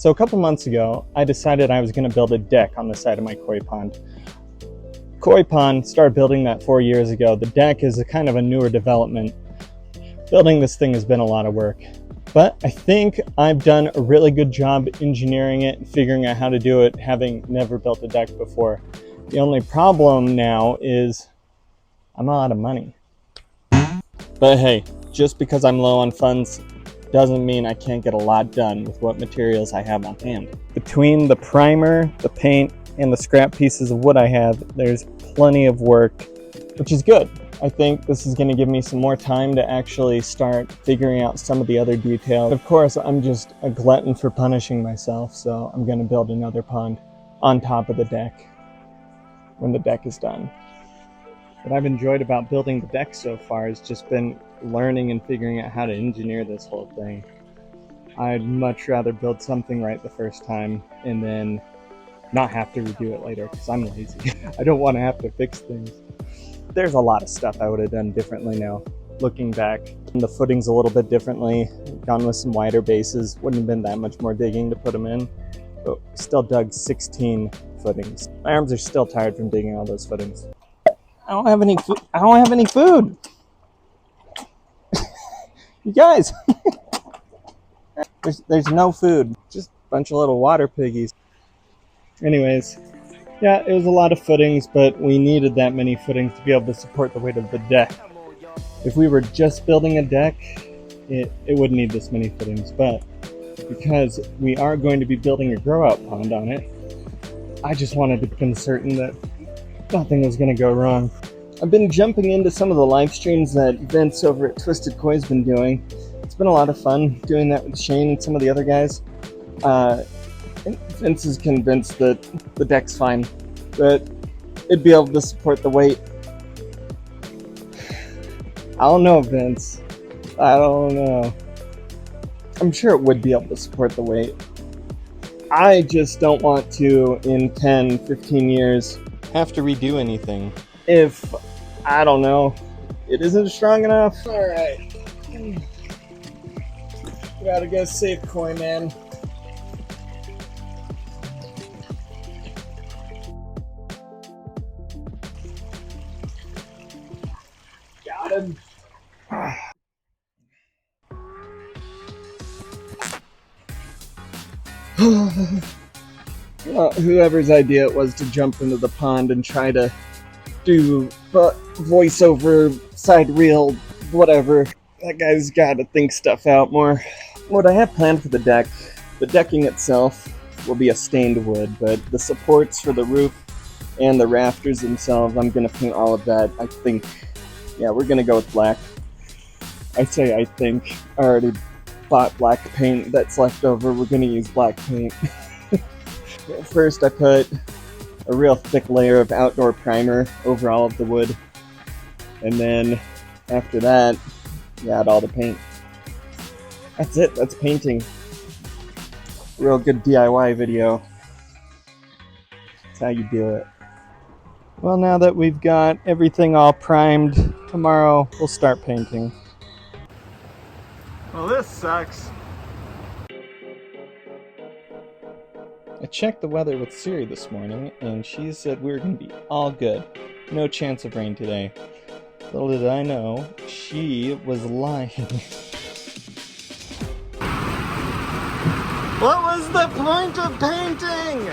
So a couple months ago, I decided I was going to build a deck on the side of my koi pond. Koi pond, started building that 4 years ago. The deck is a kind of a newer development. Building this thing has been a lot of work, but I think I've done a really good job engineering it and figuring out how to do it, having never built a deck before. The only problem now is I'm out of money. But hey, just because I'm low on funds doesn't mean I can't get a lot done with what materials I have on hand. Between the primer, the paint, and the scrap pieces of wood I have, there's plenty of work, which is good. I think this is going to give me some more time to actually start figuring out some of the other details. Of course, I'm just a glutton for punishing myself, so I'm going to build another pond on top of the deck when the deck is done. What I've enjoyed about building the deck so far has just been learning and figuring out how to engineer this whole thing. I'd much rather build something right the first time and then not have to redo it later because I'm lazy. I don't want to have to fix things. There's a lot of stuff I would have done differently now. Looking back, the footing's a little bit differently. Gone with some wider bases. Wouldn't have been that much more digging to put them in, but still dug 16 footings. My arms are still tired from digging all those footings. I don't have any food. I don't have any food. You guys, there's no food. Just a bunch of little water piggies. Anyways, yeah, it was a lot of footings, but we needed that many footings to be able to support the weight of the deck. If we were just building a deck, it wouldn't need this many footings, but because we are going to be building a grow-out pond on it, I just wanted to be certain that nothing was going to go wrong. I've been jumping into some of the live streams that Vince over at Twisted Koi's been doing. It's been a lot of fun doing that with Shane and some of the other guys. Vince is convinced that the deck's fine, that it'd be able to support the weight. I don't know, Vince. I don't know. I'm sure it would be able to support the weight. I just don't want to, in 10, 15 years, have to redo anything. If, I don't know, it isn't strong enough. Alright. Gotta go save Koi Man. Got him. Well, whoever's idea it was to jump into the pond and try to do voiceover, side reel, whatever. That guy's got to think stuff out more. What I have planned for the deck, the decking itself will be a stained wood, but the supports for the roof and the rafters themselves, I'm going to paint all of that. I think, yeah, we're going to go with black. I say I think. I already bought black paint that's left over. We're going to use black paint. First, I put a real thick layer of outdoor primer over all of the wood, and then after that, you add all the paint. That's it. That's painting. Real good DIY video. That's how you do it. Well, now that we've got everything all primed, tomorrow we'll start painting. Well, this sucks. I checked the weather with Siri this morning, and she said we were going to be all good. No chance of rain today. Little did I know, she was lying. What was the point of painting?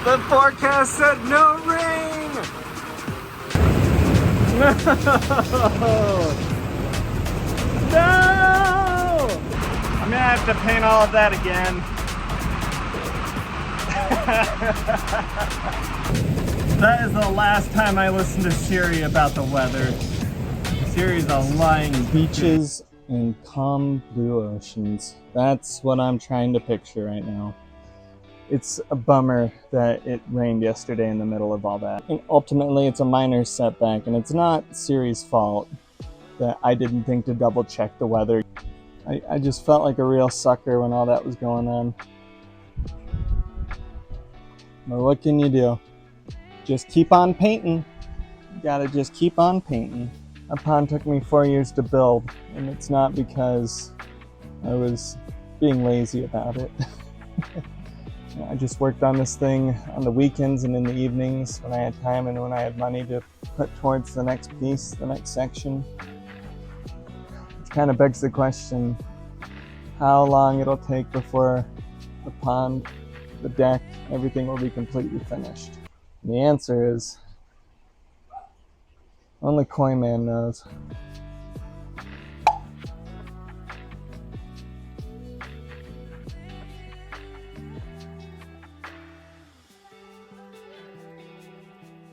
The forecast said no rain! No! No! I'm gonna have to paint all of that again. That is the last time I listened to Siri about the weather. Siri's a lying. Beaches and calm blue oceans. That's what I'm trying to picture right now. It's a bummer that it rained yesterday in the middle of all that. And ultimately, it's a minor setback, and it's not Siri's fault that I didn't think to double check the weather. I just felt like a real sucker when all that was going on. But what can you do? Just keep on painting. You gotta just keep on painting. A pond took me 4 years to build, and it's not because I was being lazy about it. I just worked on this thing on the weekends and in the evenings when I had time and when I had money to put towards the next piece, the next section. Which kind of begs the question, how long it'll take before the pond, the deck, everything will be completely finished. And the answer is, only Koi Man knows.